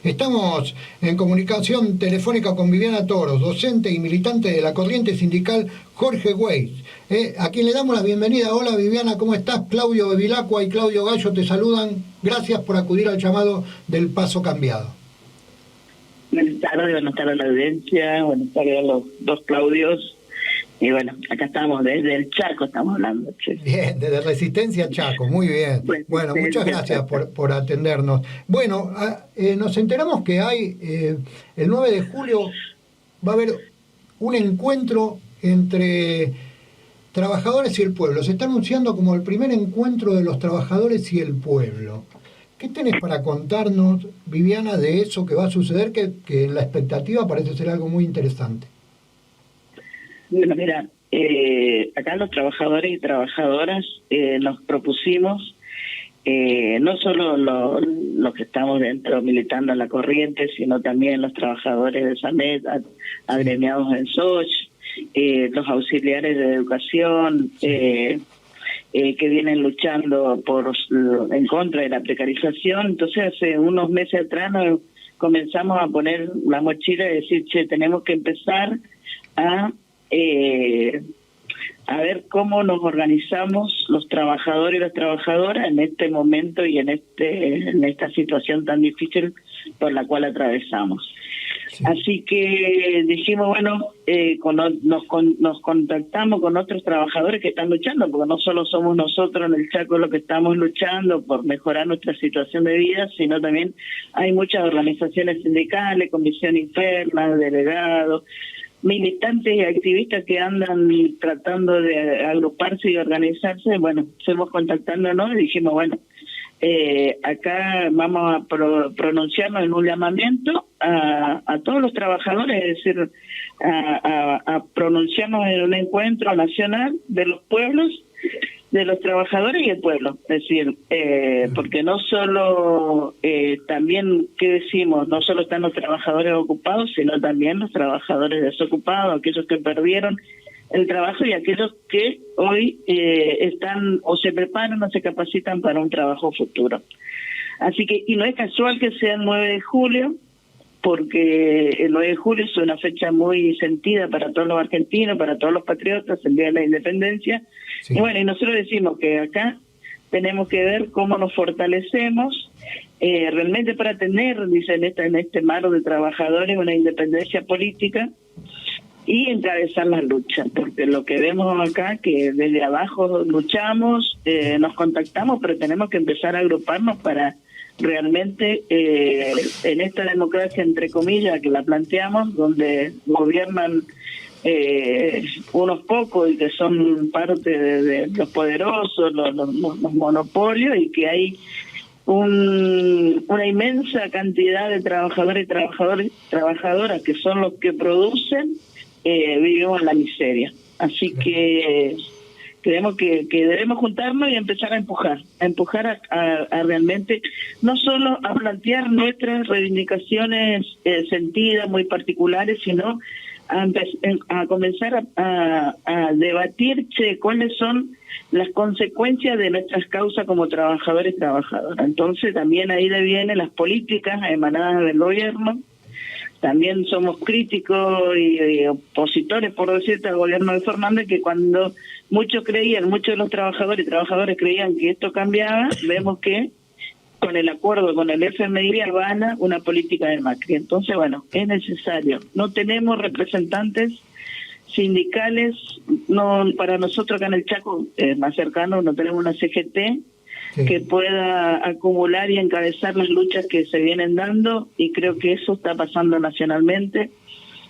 Estamos en comunicación telefónica con Viviana Toros, docente y militante de la corriente sindical Jorge Weiss, a quien le damos la bienvenida. Hola Viviana, ¿cómo estás? Claudio Bevilacqua y Claudio Gallo te saludan. Gracias por acudir al llamado del Paso Cambiado. Buenas tardes a la audiencia, buenas tardes a los dos Claudios. Y bueno, acá estamos desde el Chaco, estamos hablando. Che. Bien, desde Resistencia Chaco, muy bien. Bueno, muchas gracias por atendernos. Bueno, nos enteramos que hay, el 9 de julio va a haber un encuentro entre trabajadores y el pueblo. Se está anunciando como el primer encuentro de los trabajadores y el pueblo. ¿Qué tenés para contarnos, Viviana, de eso que va a suceder, que la expectativa parece ser algo muy interesante? Bueno, mira, acá los trabajadores y trabajadoras nos propusimos, no solo los que estamos dentro militando en la corriente, sino también los trabajadores de SAMED, agremiados en SOCH, los auxiliares de educación, que vienen luchando en contra de la precarización. Entonces, hace unos meses atrás comenzamos a poner la mochila y decir, che, tenemos que empezar a ver cómo nos organizamos los trabajadores y las trabajadoras en este momento y en esta situación tan difícil por la cual atravesamos. Sí. Así que dijimos, bueno, nos contactamos con otros trabajadores que están luchando, porque no solo somos nosotros en el Chaco los que estamos luchando por mejorar nuestra situación de vida, sino también hay muchas organizaciones sindicales, comisión interna, delegados, militantes y activistas que andan tratando de agruparse y organizarse. Bueno, fuimos contactándonos y dijimos, bueno, acá vamos a pronunciarnos en un llamamiento a todos los trabajadores, es decir, a pronunciarnos en un encuentro nacional de los pueblos, de los trabajadores y el pueblo, es decir, porque no solo, también, ¿qué decimos? No solo están los trabajadores ocupados, sino también los trabajadores desocupados, aquellos que perdieron el trabajo y aquellos que hoy están o se preparan o se capacitan para un trabajo futuro. Así que, y no es casual que sea el 9 de julio, porque el 9 de julio es una fecha muy sentida para todos los argentinos, para todos los patriotas, el Día de la Independencia. Sí. Y bueno, y nosotros decimos que acá tenemos que ver cómo nos fortalecemos realmente para tener, dicen, en este mar de trabajadores, una independencia política y encabezar las luchas, porque lo que vemos acá, que desde abajo luchamos, nos contactamos, pero tenemos que empezar a agruparnos para realmente en esta democracia, entre comillas, que la planteamos, donde gobiernan unos pocos y que son parte de los poderosos, los monopolios, y que hay una inmensa cantidad de trabajadores y trabajadoras que son los que producen, vivimos en la miseria. Así que creemos que debemos juntarnos y empezar a empujar a realmente, no solo a plantear nuestras reivindicaciones sentidas, muy particulares, sino a comenzar a debatir cuáles son las consecuencias de nuestras causas como trabajadores y trabajadoras. Entonces también ahí vienen las políticas emanadas del gobierno. También somos críticos y opositores, por decirte, al gobierno de Fernández, que cuando muchos de los trabajadores y trabajadoras creían que esto cambiaba, vemos que con el acuerdo con el FMI gana una política de Macri. Entonces, bueno, es necesario. No tenemos representantes sindicales, no, para nosotros acá en el Chaco, más cercano, no tenemos una CGT, sí, que pueda acumular y encabezar las luchas que se vienen dando, y creo que eso está pasando nacionalmente.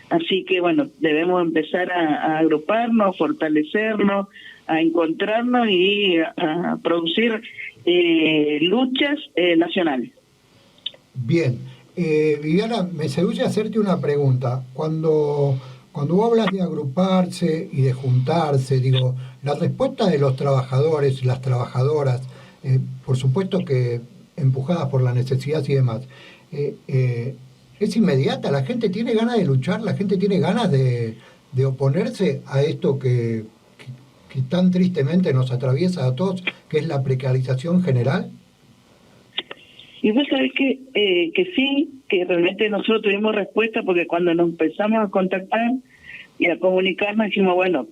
Así que, bueno, debemos empezar a agruparnos, fortalecernos, a encontrarnos y a producir luchas nacionales. Bien. Viviana, me seduce hacerte una pregunta. Cuando vos hablas de agruparse y de juntarse, digo, la respuesta de los trabajadores y las trabajadoras, por supuesto que empujadas por la necesidad y demás, es inmediata. La gente tiene ganas de luchar, la gente tiene ganas de oponerse a esto que tan tristemente nos atraviesa a todos, que es la precarización general. Y vos sabés que sí, realmente nosotros tuvimos respuesta, porque cuando nos empezamos a contactar y a comunicarnos dijimos, bueno,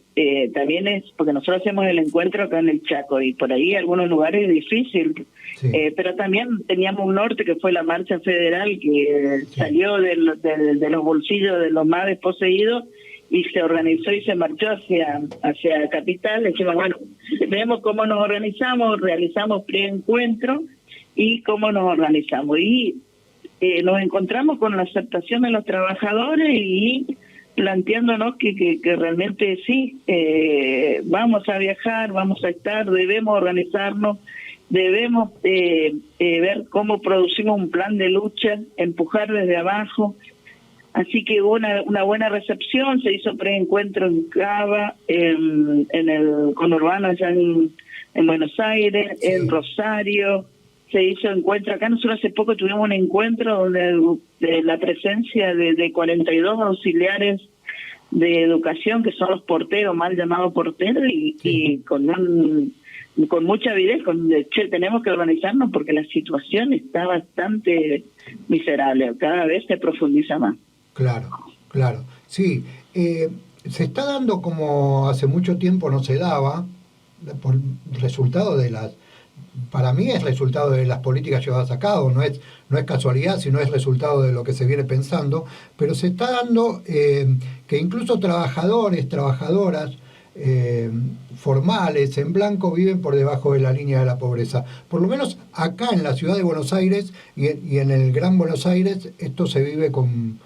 también es porque nosotros hacemos el encuentro acá en el Chaco y por ahí algunos lugares es difícil, sí. Pero también teníamos un norte que fue la marcha federal que sí. Salió de los bolsillos de los más desposeídos y se organizó y se marchó hacia Capital. Dijimos, bueno, vemos cómo nos organizamos, realizamos preencuentro y cómo nos organizamos. Y nos encontramos con la aceptación de los trabajadores y planteándonos que realmente sí, vamos a viajar, vamos a estar, debemos organizarnos, debemos ver cómo producimos un plan de lucha, empujar desde abajo. Así que hubo una buena recepción, se hizo preencuentro en Cava, en el conurbano allá en Buenos Aires, sí. En Rosario, se hizo encuentro acá. Nosotros hace poco tuvimos un encuentro donde de la presencia de 42 auxiliares de educación, que son los porteros, mal llamados porteros, sí. Y con mucha avidez, tenemos que organizarnos porque la situación está bastante miserable, cada vez se profundiza más. Claro, sí. Se está dando como hace mucho tiempo no se daba, por resultado de las... Para mí es resultado de las políticas llevadas a cabo, no es casualidad, sino es resultado de lo que se viene pensando, pero se está dando que incluso trabajadores, trabajadoras formales, en blanco, viven por debajo de la línea de la pobreza. Por lo menos acá en la ciudad de Buenos Aires y en el Gran Buenos Aires, esto se vive con...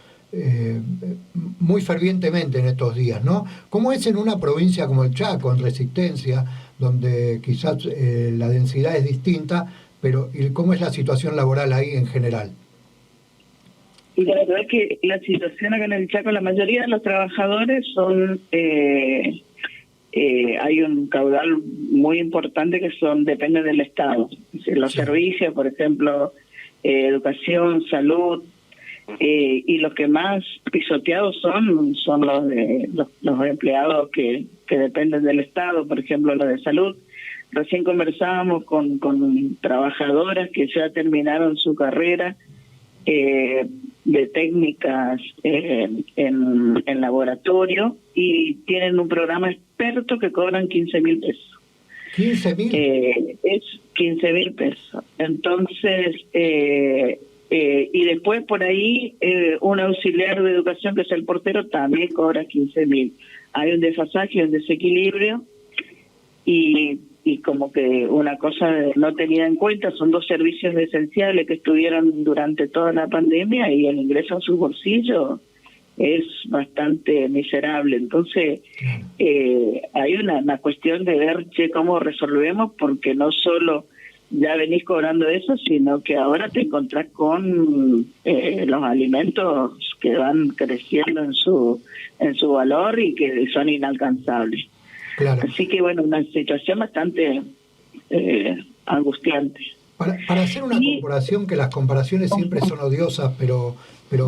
muy fervientemente en estos días, ¿no? ¿Cómo es en una provincia como el Chaco, en Resistencia, donde quizás la densidad es distinta, pero ¿cómo es la situación laboral ahí en general? Y la verdad es que la situación acá en el Chaco, la mayoría de los trabajadores son... hay un caudal muy importante que depende del Estado. Los sí. Servicios, por ejemplo, educación, salud, y los que más pisoteados son los de los empleados que dependen del Estado, por ejemplo los de salud. Recién conversábamos con trabajadoras que ya terminaron su carrera de técnicas en laboratorio y tienen un programa experto que cobran 15.000 pesos. ¿15.000? Es 15.000 pesos. Entonces y después por ahí un auxiliar de educación que es el portero también cobra 15.000. Hay un desfasaje, un desequilibrio y como que una cosa no tenida en cuenta, son dos servicios esenciales que estuvieron durante toda la pandemia y el ingreso a sus bolsillos es bastante miserable. Entonces hay una cuestión de ver cómo resolvemos, porque no solo ya venís cobrando eso, sino que ahora te encontrás con los alimentos que van creciendo en su valor y que son inalcanzables. Claro. Así que bueno, una situación bastante angustiante. Para hacer una comparación, que las comparaciones siempre son odiosas, pero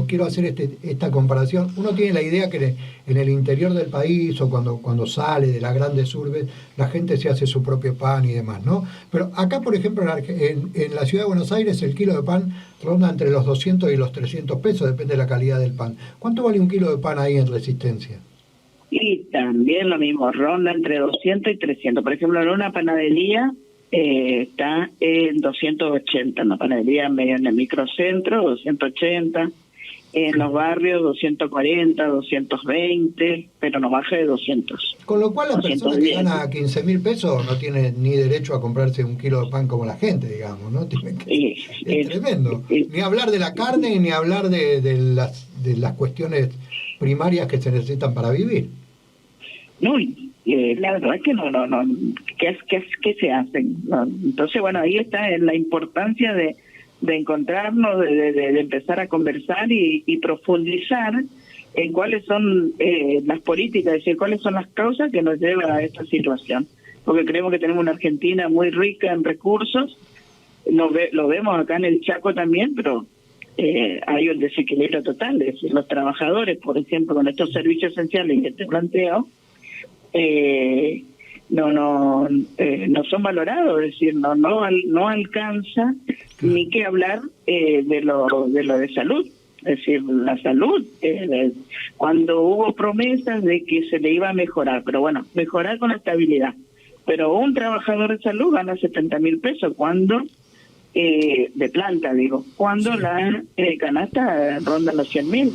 quiero hacer esta comparación. Uno tiene la idea que en el interior del país o cuando sale de las grandes urbes, la gente se hace su propio pan y demás, ¿no? Pero acá, por ejemplo, en la ciudad de Buenos Aires, el kilo de pan ronda entre los 200 y los 300 pesos, depende de la calidad del pan. ¿Cuánto vale un kilo de pan ahí en Resistencia? Y también lo mismo, ronda entre 200 y 300. Por ejemplo, en una panadería está en 280, en la panadería medio en el microcentro, 280, en los barrios 240, 220, pero no baja de 200. Con lo cual la persona que gana 15.000 pesos no tiene ni derecho a comprarse un kilo de pan como la gente, digamos, ¿no? Es tremendo. Ni hablar de la carne, ni hablar de las cuestiones primarias que se necesitan para vivir. No, la verdad es que no. ¿Qué se hace? No. Entonces, bueno, ahí está la importancia de encontrarnos, de empezar a conversar y profundizar en cuáles son las políticas, es decir, cuáles son las causas que nos llevan a esta situación. Porque creemos que tenemos una Argentina muy rica en recursos, lo vemos acá en el Chaco también, pero hay un desequilibrio total. Es decir, los trabajadores, por ejemplo, con estos servicios esenciales que te planteo, no son valorados, es decir, no alcanza ni que hablar de lo de salud. es decir, la salud, cuando hubo promesas de que se le iba a mejorar, pero bueno, mejorar con estabilidad. Pero un trabajador de salud gana 70.000 pesos cuando, de planta digo, cuando la canasta ronda los 100.000.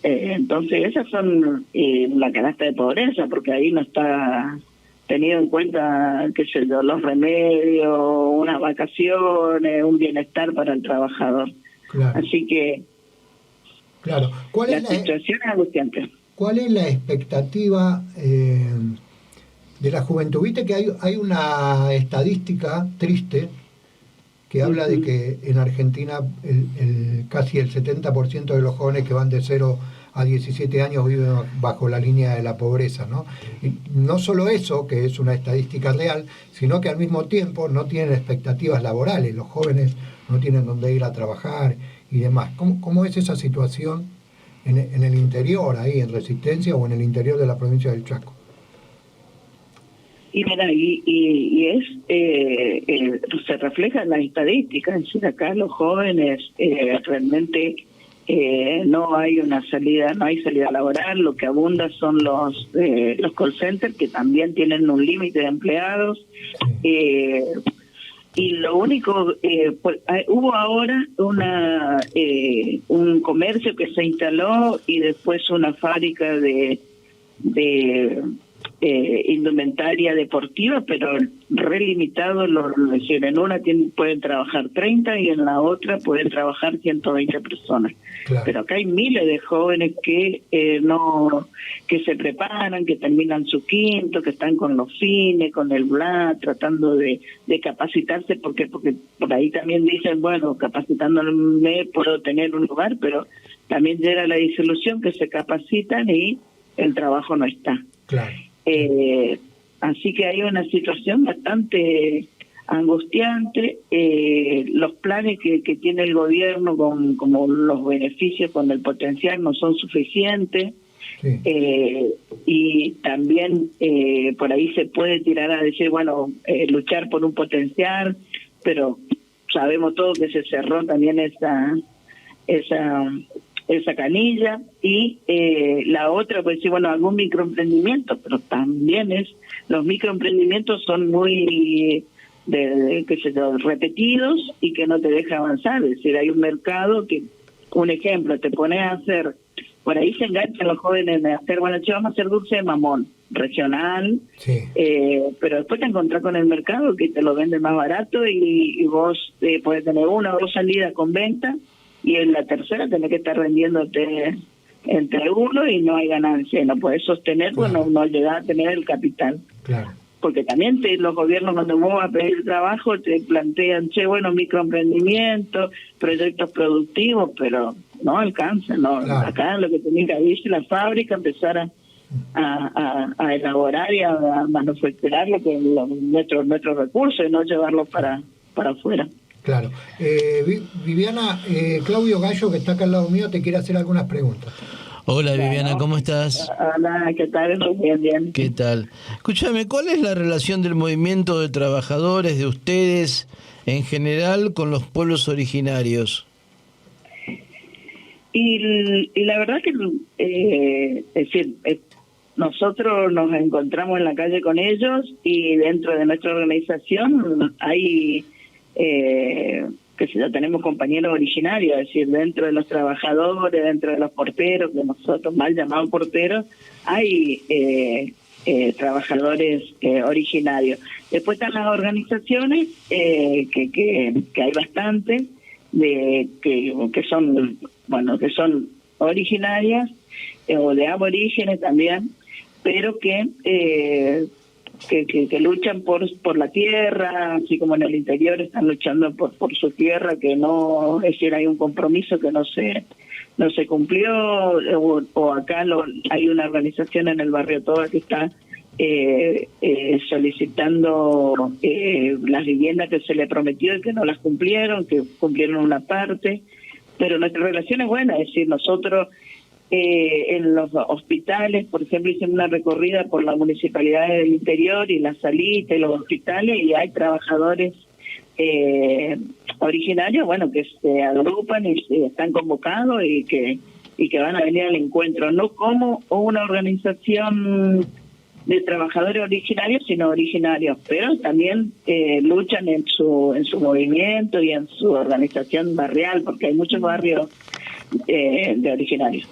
Entonces esas son la canasta de pobreza, porque ahí no está tenido en cuenta, qué sé yo, los remedios, unas vacaciones, un bienestar para el trabajador. Claro. Así que claro. la situación es angustiante. ¿Cuál es la expectativa de la juventud? Viste que hay una estadística triste que habla de que en Argentina casi el 70% de los jóvenes que van de 0 a 17 años viven bajo la línea de la pobreza, ¿no? Y no solo eso, que es una estadística real, sino que al mismo tiempo no tienen expectativas laborales. Los jóvenes no tienen dónde ir a trabajar y demás. ¿Cómo es esa situación en el interior, ahí en Resistencia o en el interior de la provincia del Chaco? Y mira, se refleja en las estadísticas, es decir, acá los jóvenes realmente no hay una salida, no hay salida laboral, lo que abunda son los call centers, que también tienen un límite de empleados. Y lo único, hubo ahora un comercio que se instaló y después una fábrica de indumentaria deportiva, pero relimitado, es decir, en una pueden trabajar 30 y en la otra pueden trabajar 120 personas. Claro. Pero acá hay miles de jóvenes que que se preparan, que terminan su quinto, que están con los fines, con el BLA, tratando de capacitarse, porque por ahí también dicen, bueno, capacitándome puedo tener un lugar, pero también llega la disolución, que se capacitan y el trabajo no está. Claro. Así que hay una situación bastante angustiante. Los planes que tiene el gobierno como los beneficios con el potencial no son suficientes. Sí. Y también por ahí se puede tirar a decir, bueno, luchar por un potencial, pero sabemos todos que se cerró también esa canilla. Y la otra, pues sí, bueno, algún microemprendimiento, pero también los microemprendimientos son muy repetidos y que no te deja avanzar. Es decir, hay un mercado que, un ejemplo, te pones a hacer, por ahí se enganchan los jóvenes de hacer, bueno, vamos a hacer dulce de mamón regional, sí. Pero después te encontrás con el mercado que te lo vende más barato y vos podés tener una o dos salidas con venta, y en la tercera tenés que estar vendiéndote entre uno y no hay ganancia, no podés sostener, claro. no llegás a tener el capital. Claro. Porque también los gobiernos, cuando vos vas a pedir trabajo, te plantean, bueno, microemprendimiento, proyectos productivos, pero no alcanza, no. Claro. Acá lo que tenés que abrirse la fábrica, empezar a elaborar y a manufacturar nuestros recursos y no llevarlos para afuera. Claro. Viviana, Claudio Gallo, que está acá al lado mío, te quiere hacer algunas preguntas. Hola, Viviana, ¿cómo estás? Hola, ¿qué tal? Bien, bien. ¿Qué tal? Escúchame, ¿cuál es la relación del movimiento de trabajadores de ustedes en general con los pueblos originarios? Y la verdad que, es decir, nosotros nos encontramos en la calle con ellos, y dentro de nuestra organización hay... que si ya tenemos compañeros originarios, es decir, dentro de los trabajadores, dentro de los porteros, que nosotros mal llamados porteros, hay trabajadores originarios. Después están las organizaciones, que hay bastantes, que son originarias, o de aborígenes también, pero que luchan por la tierra, así como en el interior están luchando por su tierra, que no, es decir, hay un compromiso que no se cumplió, o acá hay una organización en el barrio Toba que está solicitando las viviendas que se le prometió y que no las cumplieron, que cumplieron una parte, pero nuestra relación es buena, es decir, nosotros en los hospitales, por ejemplo, hicimos una recorrida por las municipalidades del interior y las salitas y los hospitales, y hay trabajadores originarios, bueno, que se agrupan y están convocados y que van a venir al encuentro, no como una organización de trabajadores originarios, sino originarios, pero también luchan en su movimiento y en su organización barrial, porque hay muchos barrios de originarios.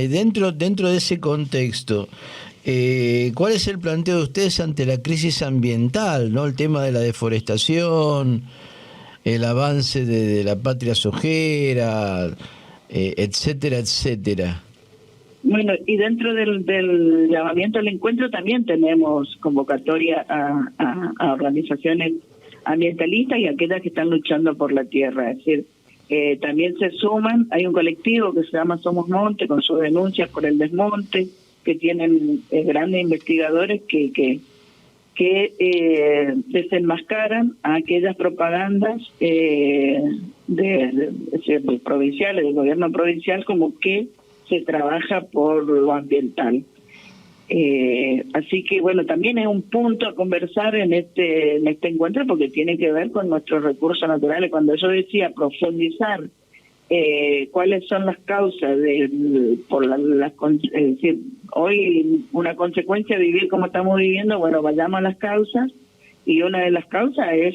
Y dentro de ese contexto, ¿cuál es el planteo de ustedes ante la crisis ambiental, no? El tema de la deforestación, el avance de la patria sojera, etcétera, etcétera. Bueno, y dentro del llamamiento al encuentro también tenemos convocatoria a organizaciones ambientalistas y aquellas que están luchando por la tierra. Es decir, también se suman, hay un colectivo que se llama Somos Monte, con sus denuncias por el desmonte, que tienen grandes investigadores que desenmascaran a aquellas propagandas provinciales, del gobierno provincial, como que se trabaja por lo ambiental. Así que bueno, también es un punto a conversar en este encuentro, porque tiene que ver con nuestros recursos naturales. Cuando yo decía profundizar cuáles son las causas es decir, hoy una consecuencia de vivir como estamos viviendo, bueno, vayamos a las causas, y una de las causas es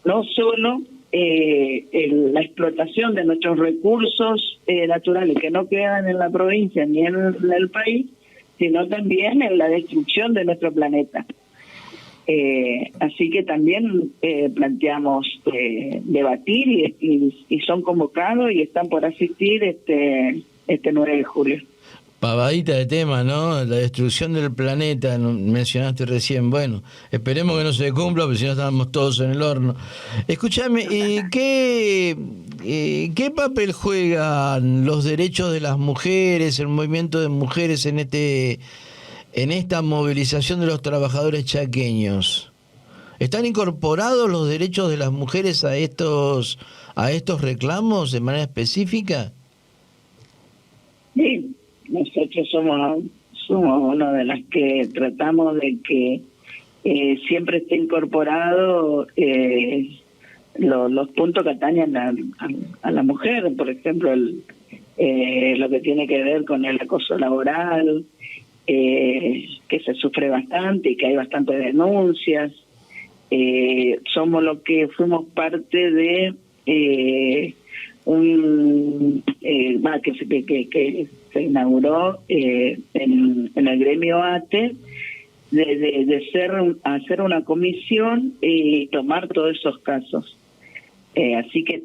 no solo la explotación de nuestros recursos naturales, que no quedan en la provincia ni en el país, sino también en la destrucción de nuestro planeta. Así que también planteamos debatir y son convocados y están por asistir este 9 de julio. Pavadita de tema, ¿no? La destrucción del planeta, mencionaste recién. Bueno, esperemos que no se cumpla, porque si no estamos todos en el horno. Escúchame, ¿qué papel juegan los derechos de las mujeres, el movimiento de mujeres en esta movilización de los trabajadores chaqueños? ¿Están incorporados los derechos de las mujeres a estos reclamos de manera específica? Sí. Nosotros somos una de las que tratamos de que siempre esté incorporado los puntos que atañen a la mujer, por ejemplo, lo que tiene que ver con el acoso laboral, que se sufre bastante y que hay bastantes denuncias. Somos los que fuimos parte de que se inauguró en el gremio ATE de hacer una comisión y tomar todos esos casos. Así que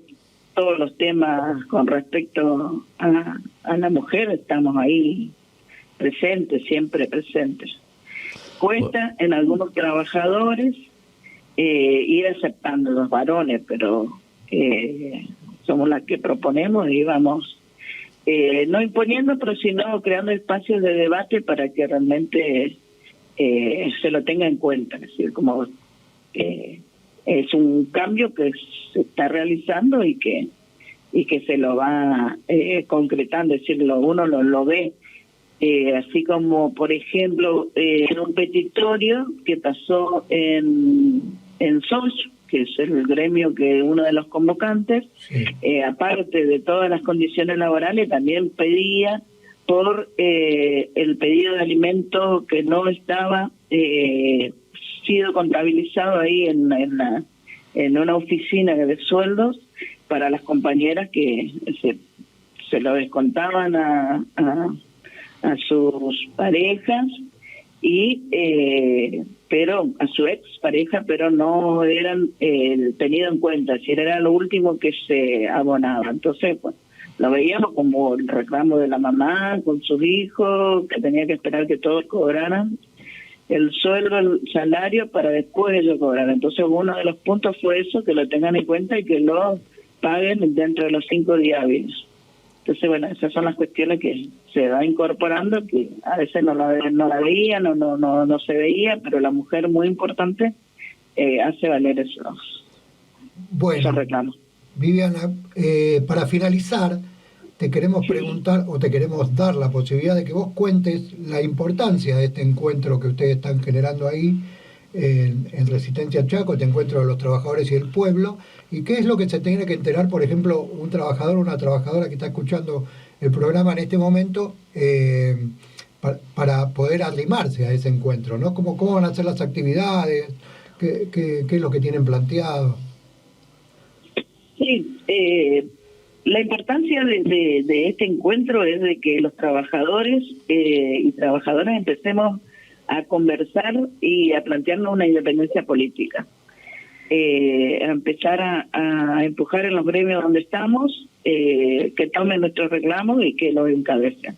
todos los temas con respecto a la mujer estamos ahí presentes, siempre presentes. Cuesta en algunos trabajadores ir aceptando los varones, pero somos las que proponemos y vamos no imponiendo, pero sino creando espacios de debate para que realmente se lo tenga en cuenta. Es decir, como es un cambio que se está realizando y que se lo va concretando, es decir, uno lo ve. Así como, por ejemplo, en un petitorio que pasó en SOS, que es el gremio que uno de los convocantes, sí. Aparte de todas las condiciones laborales, también pedía por el pedido de alimento que no estaba sido contabilizado ahí en una oficina de sueldos para las compañeras que se lo descontaban a sus parejas pero a su ex pareja, pero no eran tenido en cuenta, si era lo último que se abonaba. Entonces, pues, lo veíamos como el reclamo de la mamá con sus hijos, que tenía que esperar que todos cobraran el sueldo, el salario, para después ellos cobrar. Entonces, uno de los puntos fue eso, que lo tengan en cuenta y que lo paguen dentro de los 5 días hábiles. Entonces, bueno, esas son las cuestiones que se va incorporando, que a veces no la veía, no se veía, pero la mujer, muy importante, hace valer esos reclamos. Viviana, para finalizar, te queremos preguntar, o te queremos dar la posibilidad de que vos cuentes la importancia de este encuentro que ustedes están generando ahí, en Resistencia Chaco, este encuentro de los trabajadores y el pueblo, y qué es lo que se tiene que enterar, por ejemplo, un trabajador o una trabajadora que está escuchando el programa en este momento, para poder arrimarse a ese encuentro, ¿no? ¿Cómo van a ser las actividades? ¿Qué es lo que tienen planteado? Sí, la importancia de este encuentro es de que los trabajadores y trabajadoras empecemos a conversar y a plantearnos una independencia política. A empezar a empujar en los gremios donde estamos, que tomen nuestros reclamos y que los encabecen.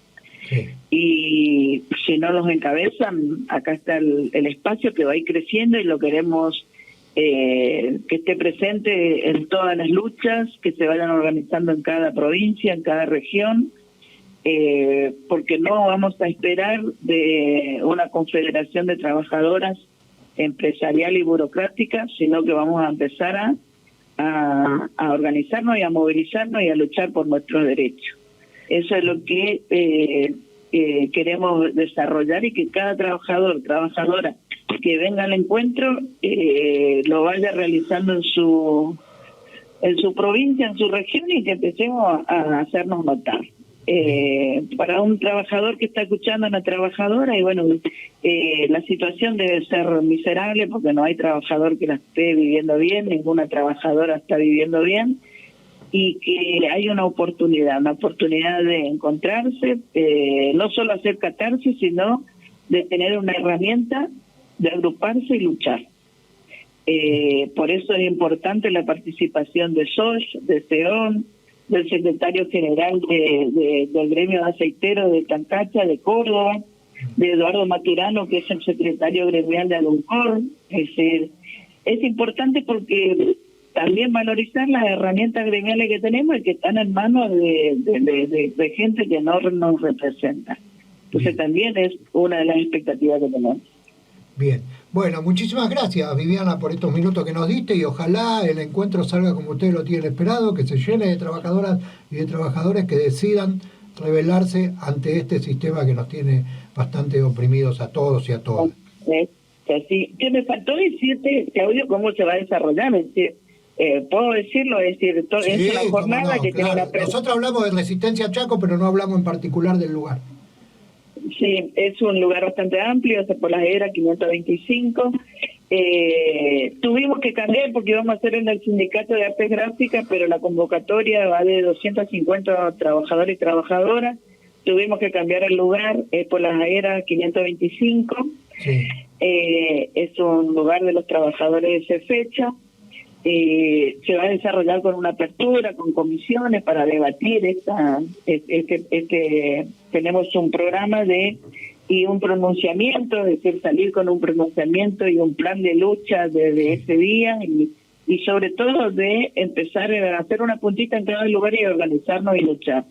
Sí. Y si no los encabezan, acá está el espacio que va a ir creciendo y lo queremos que esté presente en todas las luchas que se vayan organizando en cada provincia, en cada región, porque no vamos a esperar de una confederación de trabajadoras empresarial y burocrática, sino que vamos a empezar a organizarnos y a movilizarnos y a luchar por nuestros derechos. Eso es lo que queremos desarrollar, y que cada trabajador, trabajadora que venga al encuentro lo vaya realizando en su provincia, en su región, y que empecemos a hacernos notar. Para un trabajador que está escuchando a una trabajadora, y bueno, la situación debe ser miserable porque no hay trabajador que la esté viviendo bien, ninguna trabajadora está viviendo bien, y que hay una oportunidad de encontrarse, no solo hacer catarsis, sino de tener una herramienta de agruparse y luchar. Por eso es importante la participación de SOS, de SEON, del secretario general del gremio de aceiteros de Tancacha, de Córdoba, de Eduardo Maturano, que es el secretario gremial de Aluncor. Es decir, es importante porque también valorizar las herramientas gremiales que tenemos y que están en manos de gente que no nos representa. Entonces también es una de las expectativas que tenemos. Bien, bueno, muchísimas gracias, Viviana, por estos minutos que nos diste, y ojalá el encuentro salga como ustedes lo tienen esperado, que se llene de trabajadoras y de trabajadores que decidan rebelarse ante este sistema que nos tiene bastante oprimidos a todos y a todas. Sí, que me faltó decirte, Claudio, cómo se va a desarrollar. Es decir, puedo decirlo, es decir, Sí, es una jornada no, que claro. tiene una... Nosotros hablamos de Resistencia Chaco, pero no hablamos en particular del lugar. Sí, es un lugar bastante amplio, es por la era 525. Tuvimos que cambiar porque íbamos a hacer en el Sindicato de Artes Gráficas, pero la convocatoria va de 250 trabajadores y trabajadoras. Tuvimos que cambiar el lugar, por la era 525. Sí. Es un lugar de los trabajadores de fecha. Se va a desarrollar con una apertura, con comisiones para debatir tenemos un programa y un pronunciamiento, es decir, salir con un pronunciamiento y un plan de lucha desde ese día, y sobre todo de empezar a hacer una puntita en cada lugar y organizarnos y luchar.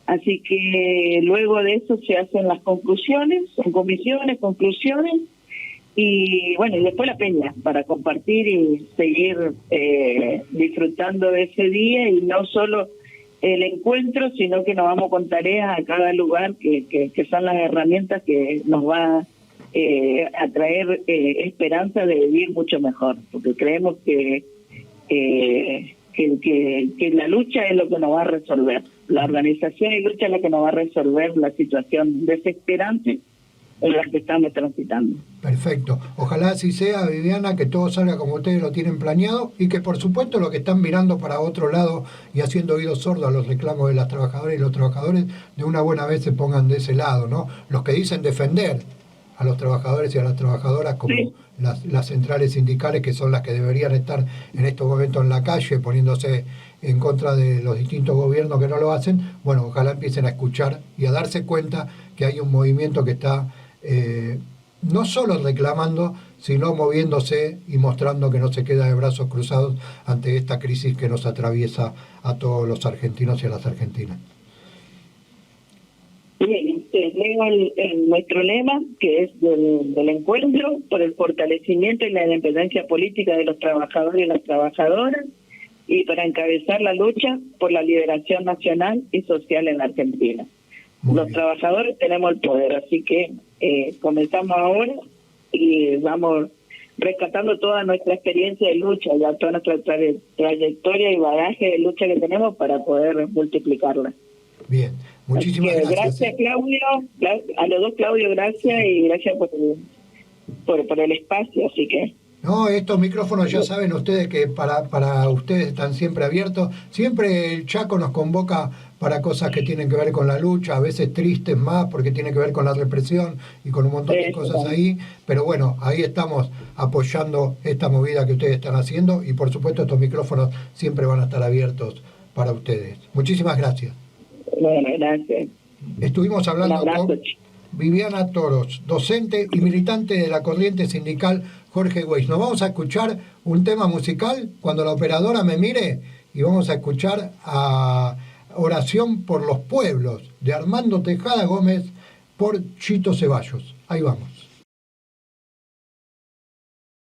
Así que luego de eso se hacen las conclusiones, son comisiones, conclusiones, y bueno, y después la peña para compartir y seguir disfrutando de ese día, y no solo el encuentro, sino que nos vamos con tareas a cada lugar que son las herramientas que nos va a traer esperanza de vivir mucho mejor, porque creemos que la lucha es lo que nos va a resolver, la organización y lucha es lo que nos va a resolver la situación desesperante en la que estamos transitando. Perfecto. Ojalá así sea, Viviana, que todo salga como ustedes lo tienen planeado, y que por supuesto los que están mirando para otro lado y haciendo oídos sordos a los reclamos de las trabajadoras y los trabajadores, de una buena vez se pongan de ese lado, ¿no? Los que dicen defender a los trabajadores y a las trabajadoras, como sí, las centrales sindicales, que son las que deberían estar en estos momentos en la calle poniéndose en contra de los distintos gobiernos que no lo hacen. Bueno, ojalá empiecen a escuchar y a darse cuenta que hay un movimiento que está no solo reclamando, sino moviéndose y mostrando que no se queda de brazos cruzados ante esta crisis que nos atraviesa a todos los argentinos y a las argentinas. Bien, leo nuestro lema, que es del encuentro por el fortalecimiento y la independencia política de los trabajadores y las trabajadoras, y para encabezar la lucha por la liberación nacional y social en la Argentina. Los trabajadores tenemos el poder, así que comenzamos ahora y vamos rescatando toda nuestra experiencia de lucha, ya toda nuestra trayectoria y bagaje de lucha que tenemos para poder multiplicarla. Bien, muchísimas gracias. Gracias, Claudio, a los dos, Claudio, gracias, y gracias por el espacio, así que... No, estos micrófonos ya saben ustedes que para ustedes están siempre abiertos. Siempre el Chaco nos convoca para cosas que tienen que ver con la lucha, a veces tristes más porque tiene que ver con la represión y con un montón de cosas ahí. Pero bueno, ahí estamos apoyando esta movida que ustedes están haciendo y por supuesto estos micrófonos siempre van a estar abiertos para ustedes. Muchísimas gracias. Bueno, gracias. Estuvimos hablando abrazo, con Viviana Toros, docente y militante de la corriente sindical Jorge Weiss. Nos vamos a escuchar un tema musical cuando la operadora me mire y vamos a escuchar a Oración por los Pueblos de Armando Tejada Gómez por Chito Ceballos. Ahí vamos.